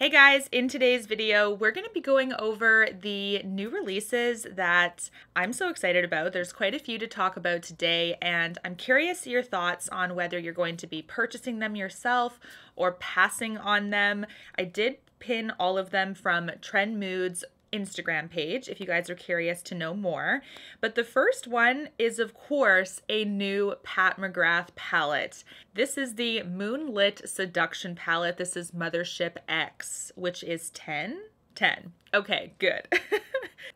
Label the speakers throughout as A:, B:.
A: Hey guys, in today's video, we're going to be going over the new releases that I'm so excited about. There's quite a few to talk about today, and I'm curious your thoughts on whether you're going to be purchasing them yourself or passing on them. I did pin all of them from Trend Mood's Instagram page if you guys are curious to know more. But the first one is, of course, a new Pat McGrath palette. This is the Moonlit Seduction palette. This is Mothership X, which is 10? 10. Okay, good.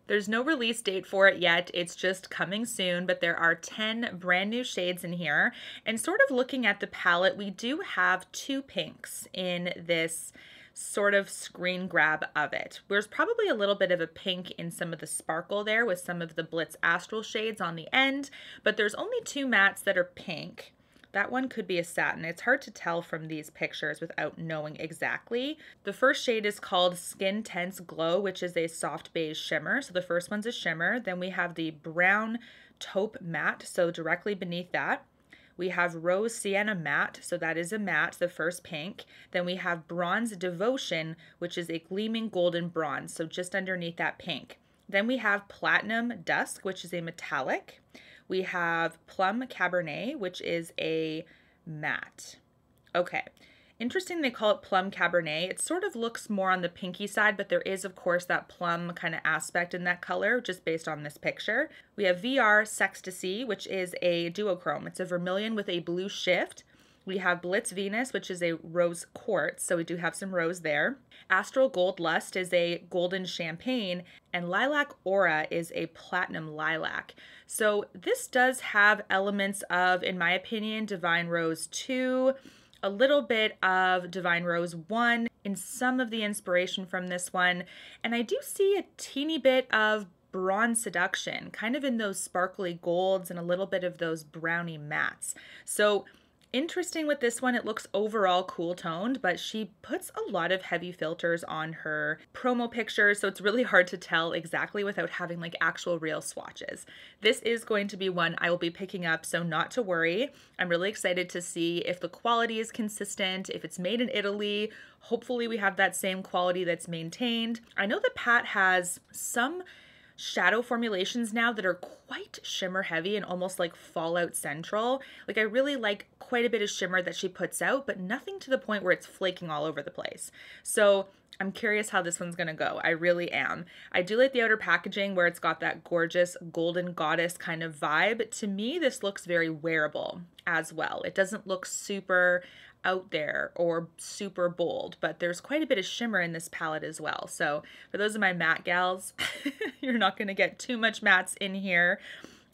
A: There's no release date for it yet. It's just coming soon, but there are 10 brand new shades in here. And sort of looking at the palette, we do have two pinks in this sort of screen grab of it. There's probably a little bit of a pink in some of the sparkle there with some of the Blitz Astral shades on the end, but there's only two mattes that are pink. That one could be a satin. It's hard to tell from these pictures without knowing exactly. The first shade is called Skin Tense Glow, which is a soft beige shimmer. So the first one's a shimmer. Then we have the brown taupe matte, so directly beneath that. We have Rose Sienna Matte, so that is a matte, the first pink. Then we have Bronze Devotion, which is a gleaming golden bronze, so just underneath that pink. Then we have Platinum Dusk, which is a metallic. We have Plum Cabernet, which is a matte. Okay. Interesting they call it Plum Cabernet. It sort of looks more on the pinky side, but there is, of course, that plum kind of aspect in that color, just based on this picture. We have VR Sextasy, which is a duochrome. It's a vermilion with a blue shift. We have Blitz Venus, which is a rose quartz, so we do have some rose there. Astral Gold Lust is a golden champagne, and Lilac Aura is a platinum lilac. So this does have elements of, in my opinion, Divine Rose 2, a little bit of Divine Rose 1 in some of the inspiration from this one. And I do see a teeny bit of Bronze Seduction, kind of in those sparkly golds and a little bit of those brownie mattes. So interesting with this one, it looks overall cool toned, but she puts a lot of heavy filters on her promo pictures, so it's really hard to tell exactly without having like actual real swatches. This is going to be one I will be picking up, so not to worry. I'm really excited to see if the quality is consistent, if it's made in Italy. Hopefully we have that same quality that's maintained. I know that Pat has some shadow formulations now that are quite shimmer heavy and almost like Fallout Central. Like I really like quite a bit of shimmer that she puts out, but nothing to the point where it's flaking all over the place. So I'm curious how this one's gonna go. I really am. I do like the outer packaging where it's got that gorgeous golden goddess kind of vibe. To me, this looks very wearable as well. It doesn't look super out there or super bold, but there's quite a bit of shimmer in this palette as well. So for those of my matte gals, you're not going to get too much mattes in here.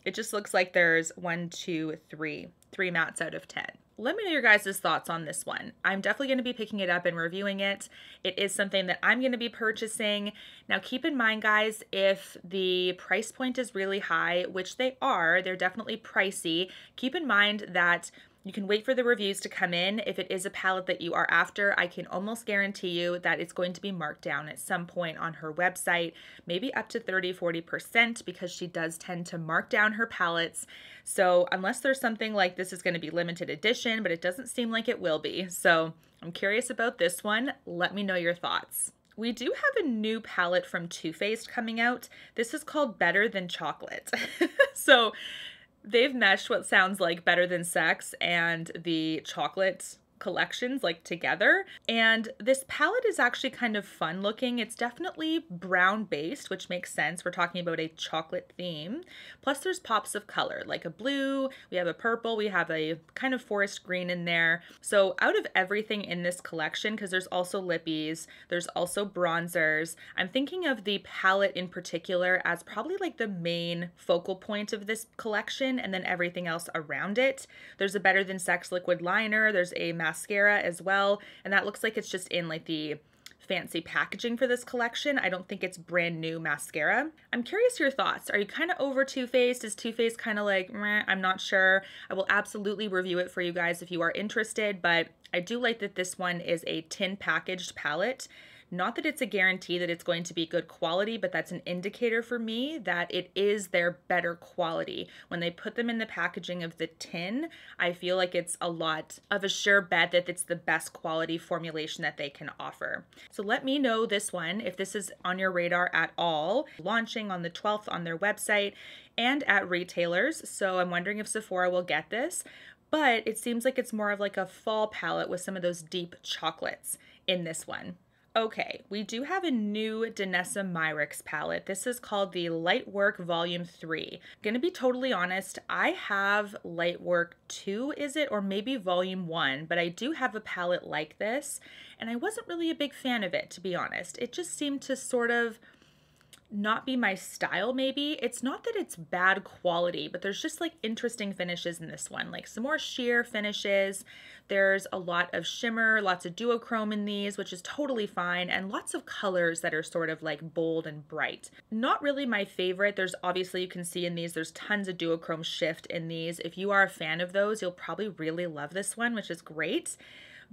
A: It just looks like there's 1, 2, 3 mattes out of 10. Let me know your guys' thoughts on this one. I'm definitely going to be picking it up and reviewing it. It is something that I'm going to be purchasing. Now keep in mind, guys, if the price point is really high, which they are, they're definitely pricey, keep in mind that you can wait for the reviews to come in. If it is a palette that you are after, I can almost guarantee you that it's going to be marked down at some point on her website, maybe up to 30–40%, because she does tend to mark down her palettes. So unless there's something like this is going to be limited edition, but it doesn't seem like it will be. So I'm curious about this one. Let me know your thoughts. We do have a new palette from Too Faced coming out. This is called Better Than Chocolate. So they've meshed what sounds like Better Than Sex and the chocolate collections like together, and this palette is actually kind of fun looking. It's definitely brown based, which makes sense. We're talking about a chocolate theme. Plus there's pops of color like a blue, we have a purple, we have a kind of forest green in there. So out of everything in this collection, because there's also lippies, there's also bronzers, I'm thinking of the palette in particular as probably like the main focal point of this collection, and then everything else around it. There's a Better Than Sex liquid liner, there's a mascara as well, and that looks like it's just in like the fancy packaging for this collection. I don't think it's brand new mascara. I'm curious your thoughts. Are you kind of over Too Faced? Is Too Faced kind of like, meh, I'm not sure. I will absolutely review it for you guys if you are interested, but I do like that this one is a tin packaged palette. Not that it's a guarantee that it's going to be good quality, but that's an indicator for me that it is their better quality. When they put them in the packaging of the tin, I feel like it's a lot of a sure bet that it's the best quality formulation that they can offer. So let me know this one, if this is on your radar at all. Launching on the 12th on their website and at retailers. So I'm wondering if Sephora will get this, but it seems like it's more of like a fall palette with some of those deep chocolates in this one. Okay, we do have a new Danessa Myricks palette. This is called the Lightwork Volume 3. Gonna be totally honest, I have Lightwork 2, is it? Or maybe Volume 1, but I do have a palette like this, and I wasn't really a big fan of it, to be honest. It just seemed to sort of not be my style, maybe. It's not that it's bad quality, but there's just like interesting finishes in this one, like some more sheer finishes. There's a lot of shimmer, lots of duochrome in these, which is totally fine, and lots of colors that are sort of like bold and bright. Not really my favorite. There's obviously, you can see in these, there's tons of duochrome shift in these. If you are a fan of those, you'll probably really love this one, which is great.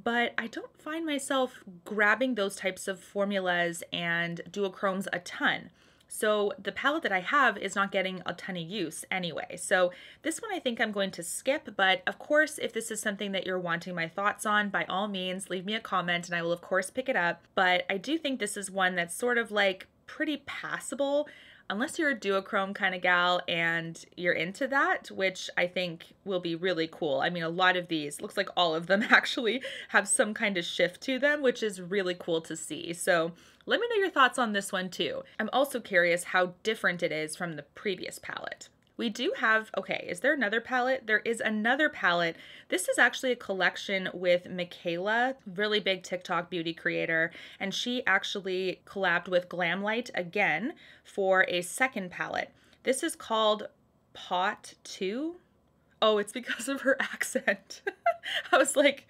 A: But I don't find myself grabbing those types of formulas and duochromes a ton. So the palette that I have is not getting a ton of use anyway. So this one I think I'm going to skip, but of course, if this is something that you're wanting my thoughts on, by all means, leave me a comment and I will of course pick it up. But I do think this is one that's sort of like pretty passable, unless you're a duochrome kind of gal and you're into that, which I think will be really cool. I mean, a lot of these, looks like all of them actually have some kind of shift to them, which is really cool to see. So let me know your thoughts on this one too. I'm also curious how different it is from the previous palette. We do have, okay, is there another palette? There is another palette. This is actually a collection with Mikayla, really big TikTok beauty creator, and she actually collabed with Glamlite again for a second palette. This is called Paht 2. Oh, it's because of her accent. I was like,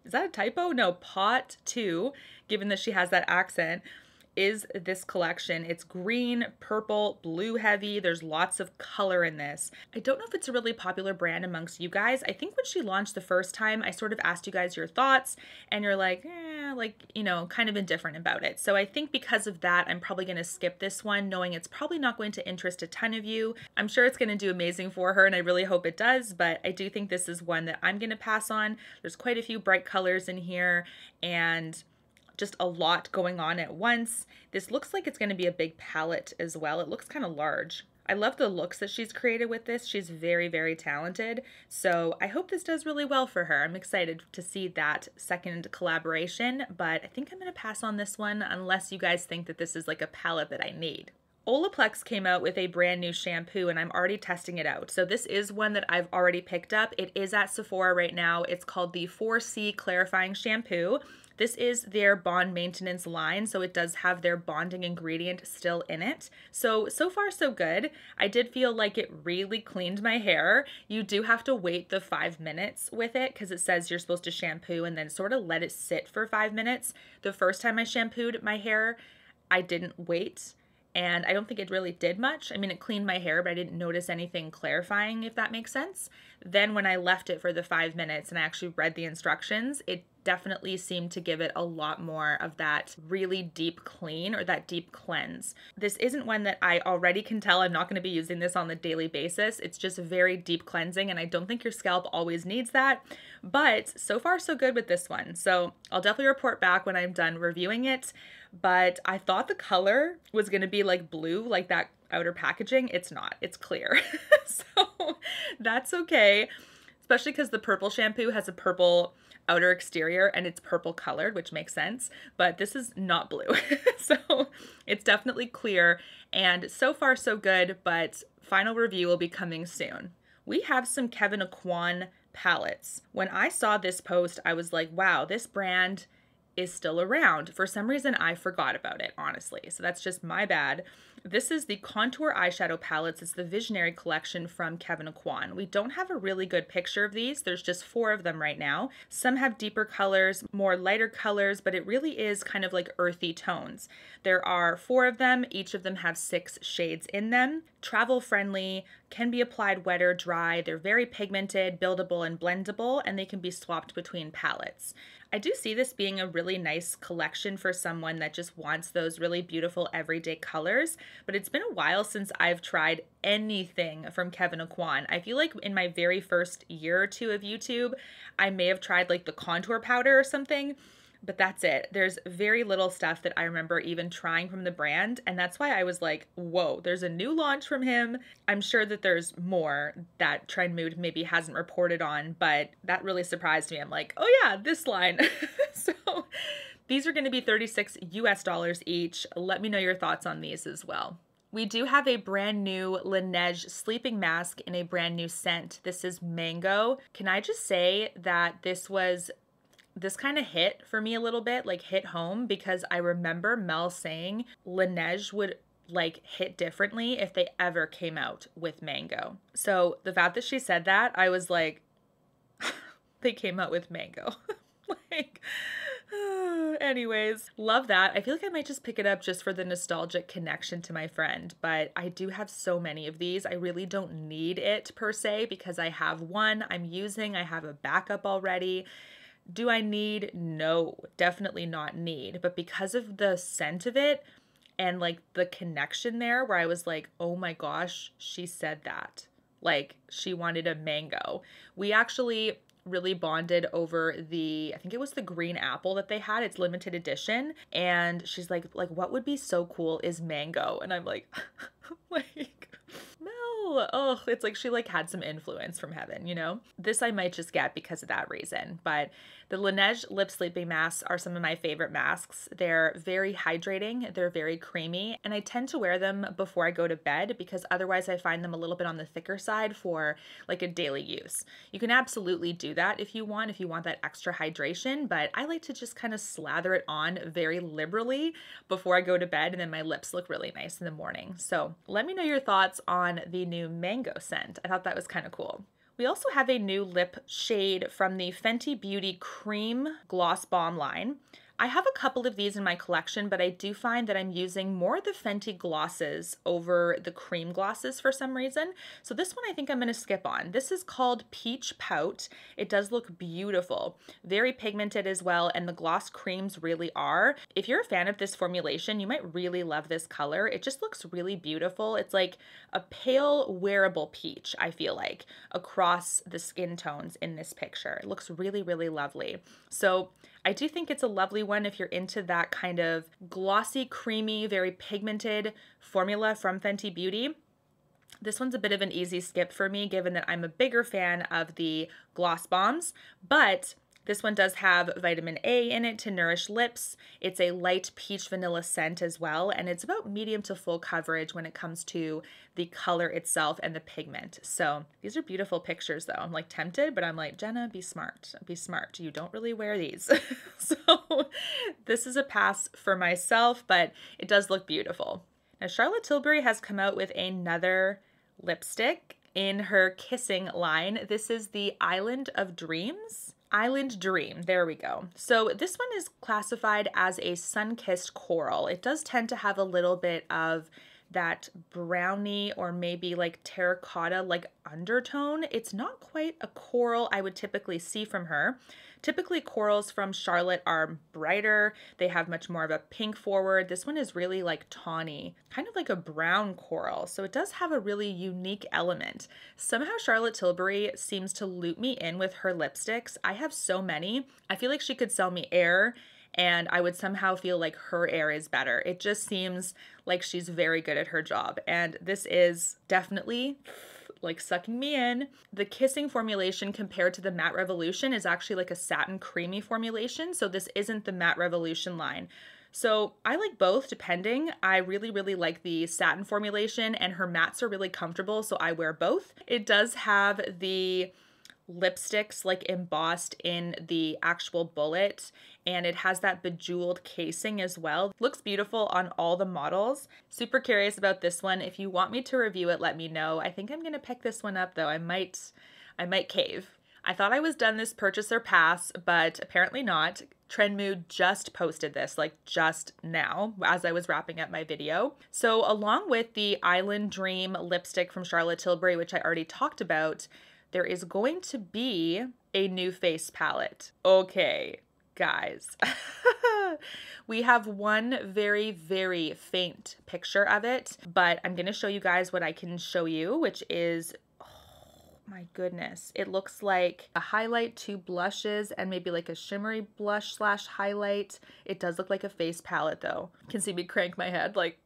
A: is that a typo? No, Paht 2, given that she has that accent, is this collection. It's green, purple, blue heavy. There's lots of color in this. I don't know if it's a really popular brand amongst you guys. I think when she launched the first time, I sort of asked you guys your thoughts and you're like, you know, kind of indifferent about it. So I think because of that, I'm probably going to skip this one, knowing it's probably not going to interest a ton of you. I'm sure it's going to do amazing for her and I really hope it does, but I do think this is one that I'm going to pass on. There's quite a few bright colors in here and just a lot going on at once. This looks like it's going to be a big palette as well. It looks kind of large. I love the looks that she's created with this. She's very, very talented. So I hope this does really well for her. I'm excited to see that second collaboration, but I think I'm going to pass on this one unless you guys think that this is like a palette that I need. Olaplex came out with a brand new shampoo and I'm already testing it out. So this is one that I've already picked up. It is at Sephora right now. It's called the 4C Clarifying Shampoo. This is their bond maintenance line, so it does have their bonding ingredient still in it. So far so good. I did feel like it really cleaned my hair. You do have to wait the 5 minutes with it because it says you're supposed to shampoo and then sort of let it sit for 5 minutes. The first time I shampooed my hair, I didn't wait. And I don't think it really did much. I mean, it cleaned my hair, but I didn't notice anything clarifying, if that makes sense. Then when I left it for the 5 minutes and I actually read the instructions, it definitely seemed to give it a lot more of that really deep clean or that deep cleanse. This isn't one that I already can tell I'm not going to be using this on the daily basis. It's just very deep cleansing and I don't think your scalp always needs that. But so far so good with this one. So I'll definitely report back when I'm done reviewing it. But I thought the color was going to be like blue, like that outer packaging. It's not. It's clear. So that's okay. Especially because the purple shampoo has a purple outer exterior and it's purple colored, which makes sense. But this is not blue. So it's definitely clear. And so far so good, but final review will be coming soon. We have some Kevyn Aucoin palettes. When I saw this post, I was like, wow, this brand is still around. For some reason, I forgot about it, honestly. So that's just my bad. This is the Contour Eyeshadow Palettes. It's the Visionary collection from Kevyn Aucoin. We don't have a really good picture of these. There's just 4 of them right now. Some have deeper colors, more lighter colors, but it really is kind of like earthy tones. There are 4 of them. Each of them have 6 shades in them. Travel friendly, can be applied wet or dry. They're very pigmented, buildable, and blendable, and they can be swapped between palettes. I do see this being a really nice collection for someone that just wants those really beautiful everyday colors, but it's been a while since I've tried anything from Kevyn Aucoin. I feel like in my very first year or two of YouTube, I may have tried like the contour powder or something, but that's it. There's very little stuff that I remember even trying from the brand, and that's why I was like, whoa, there's a new launch from him. I'm sure that there's more that Trend Mood maybe hasn't reported on, but that really surprised me. I'm like, oh yeah, this line. So these are going to be $36 each. Let me know your thoughts on these as well. We do have a brand new Lineage sleeping mask in a brand new scent. This is Mango. Can I just say that this kind of hit for me a little bit, like hit home, because I remember Mel saying Lineage would like hit differently if they ever came out with Mango. So the fact that she said that, I was like, they came out with Mango. Like, anyways, love that. I feel like I might just pick it up just for the nostalgic connection to my friend, but I do have so many of these. I really don't need it per se because I have one I'm using. I have a backup already. Do I need? No, definitely not need. But because of the scent of it and like the connection there where I was like, oh my gosh, she said that. Like she wanted a mango. We actually really bonded over I think it was the green apple that they had. It's limited edition. And she's like what would be so cool is mango. And I'm like, like, Mel, oh, it's like she like had some influence from heaven, you know? This I might just get because of that reason. But the Laneige lip sleeping masks are some of my favorite masks. They're very hydrating, they're very creamy, and I tend to wear them before I go to bed because otherwise I find them a little bit on the thicker side for like a daily use. You can absolutely do that if you want that extra hydration, but I like to just kind of slather it on very liberally before I go to bed, and then my lips look really nice in the morning. So let me know your thoughts on the new mango scent. I thought that was kind of cool. We also have a new lip shade from the Fenty Beauty Cream Gloss Bomb line. I have a couple of these in my collection, but I do find that I'm using more of the Fenty glosses over the cream glosses for some reason. So this one I think I'm going to skip on. This is called Peach Pout. It does look beautiful. Very pigmented as well, and the gloss creams really are. If you're a fan of this formulation, you might really love this color. It just looks really beautiful. It's like a pale wearable peach, I feel like, across the skin tones in this picture. It looks really, really lovely. So I do think it's a lovely one if you're into that kind of glossy, creamy, very pigmented formula from Fenty Beauty. This one's a bit of an easy skip for me, given that I'm a bigger fan of the gloss bombs, but this one does have vitamin A in it to nourish lips. It's a light peach vanilla scent as well, and it's about medium to full coverage when it comes to the color itself and the pigment. So these are beautiful pictures though. I'm like tempted, but I'm like, Jena, be smart. Be smart. You don't really wear these. So this is a pass for myself, but it does look beautiful. Now Charlotte Tilbury has come out with another lipstick in her kissing line. This is the Island of Dreams. Island Dream, there we go. So this one is classified as a sun-kissed coral. It does tend to have a little bit of that brownie or maybe like terracotta like undertone. It's not quite a coral I would typically see from her. Typically corals from Charlotte are brighter. They have much more of a pink forward. This one is really like tawny, kind of like a brown coral. So it does have a really unique element. Somehow Charlotte Tilbury seems to loop me in with her lipsticks. I have so many. I feel like she could sell me Air and I would somehow feel like her Air is better. It just seems like she's very good at her job. And this is definitely like sucking me in. The kissing formulation compared to the Matte Revolution is actually like a satin creamy formulation. So this isn't the Matte Revolution line. So I like both depending. I really, really like the satin formulation and her mattes are really comfortable. So I wear both. It does have the lipsticks like embossed in the actual bullet, and it has that bejeweled casing as well. Looks beautiful on all the models. Super curious about this one. If you want me to review it, let me know. I think I'm gonna pick this one up though. I might cave. I thought I was done this purchase or pass, but apparently not. Trend Mood just posted this like just now as I was wrapping up my video. So along with the Island Dream lipstick from Charlotte Tilbury, which I already talked about, there is going to be a new face palette. Okay, guys, we have one very, very faint picture of it, but I'm going to show you guys what I can show you, which is, oh my goodness, it looks like a highlight, two blushes, and maybe like a shimmery blush slash highlight. It does look like a face palette though. You can see me crank my head like,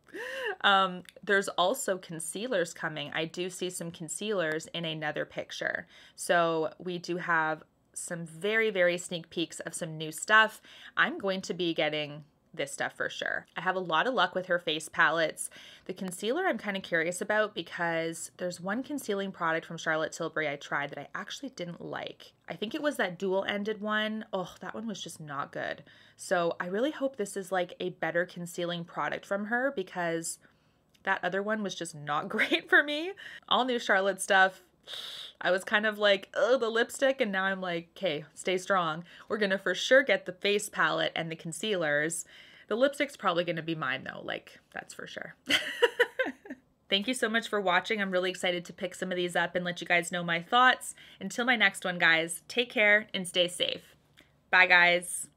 A: there's also concealers coming. I do see some concealers in another picture. So we do have some very, very sneak peeks of some new stuff. I'm going to be getting this stuff for sure. I have a lot of luck with her face palettes. The concealer I'm kind of curious about because there's one concealing product from Charlotte Tilbury I tried that I actually didn't like. I think it was that dual-ended one. Oh, that one was just not good. So I really hope this is like a better concealing product from her because that other one was just not great for me. All new Charlotte stuff. I was kind of like, oh, the lipstick, and now I'm like, okay, stay strong. We're gonna for sure get the face palette and the concealers. The lipstick's probably gonna be mine though, like, that's for sure. Thank you so much for watching. I'm really excited to pick some of these up and let you guys know my thoughts. Until my next one, guys, take care and stay safe. Bye, guys.